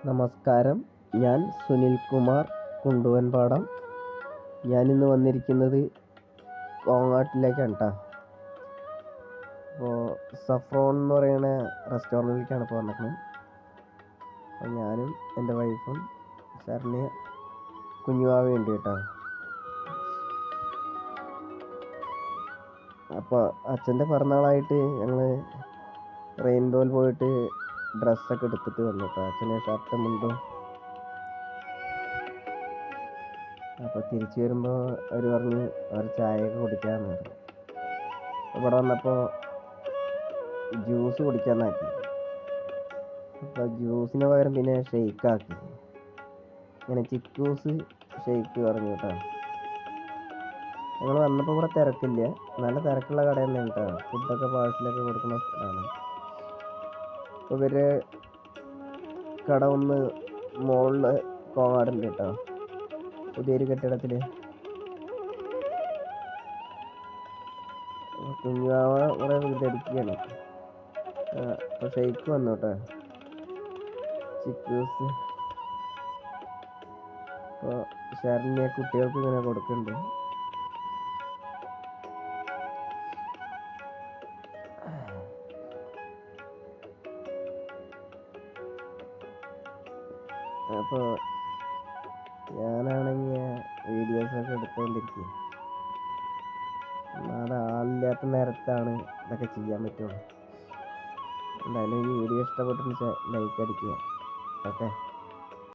നമസ്കാരം. ഞാൻ സുനിൽകുമാർ കുണ്ടുവൻപാടം. ഞാനിന്ന് വന്നിരിക്കുന്നത് കോങ്ങാട്ടിലേക്കാണ് കേട്ടോ. അപ്പോൾ സഫ്രോൺ എന്ന് പറയുന്ന റെസ്റ്റോറൻറ്റിലേക്കാണ് ഇപ്പോൾ വന്നിരിക്കുന്നത്. അപ്പോൾ ഞാനും എൻ്റെ വൈഫും സാറിന് കുഞ്ഞുവാവേണ്ടി കേട്ടോ. അപ്പോൾ അച്ഛൻ്റെ പിറന്നാളായിട്ട് ഞങ്ങൾ റെയിൻബോയിൽ പോയിട്ട് ഡ്രസ്സൊക്കെ എടുത്തിട്ട് വന്നു കേട്ടോ. അച്ഛന് ഷർട്ടും മുണ്ടും. അപ്പോൾ തിരിച്ചു വരുമ്പോൾ അവർ പറഞ്ഞ് അവർ ചായയൊക്കെ കുടിക്കാമെന്ന് പറഞ്ഞു. ഇവിടെ വന്നപ്പോൾ ജ്യൂസ് കുടിക്കാമെന്നാക്കി. അപ്പോൾ ജ്യൂസിന് പകരം പിന്നെ ഷെയ്ക്കാക്കി. ഇങ്ങനെ ചിക്കൂസ് ഷെയ്ക്ക് പറഞ്ഞു കേട്ടോ. ഞങ്ങൾ വന്നപ്പോൾ ഇവിടെ തിരക്കില്ല, നല്ല തിരക്കുള്ള കട തന്നെയാണ് കേട്ടോ. ഫുഡൊക്കെ പാഴ്സലൊക്കെ കൊടുക്കുന്ന സ്ഥലമാണ്. അപ്പോൾ ഇവര് കട ഒന്ന് മുകളിൽ കോങ്ങാടുണ്ട് കേട്ടോ, പുതിയൊരു കെട്ടിടത്തിൽ. കുഞ്ഞാവ കുറേ ഇതടിക്കുകയാണ്. അപ്പോൾ ഷെയ്ക്ക് വന്നു കേട്ടോ, ചിക്കൂസ്. അപ്പോൾ ഷെറിനെ കുട്ടികൾക്ക് ഇങ്ങനെ കൊടുക്കുന്നുണ്ട്. അപ്പോൾ ഞാനാണെങ്കിൽ വീഡിയോസൊക്കെ എടുത്തുകൊണ്ടിരിക്കുക. അത് ആളില്ലാത്ത നേരത്താണ് ഇതൊക്കെ ചെയ്യാൻ പറ്റുള്ളൂ. എന്തായാലും ഈ വീഡിയോ ഇഷ്ടപ്പെട്ടിട്ടുണ്ടെങ്കിൽ ലൈക്ക് അടിക്കുക. ഓക്കെ.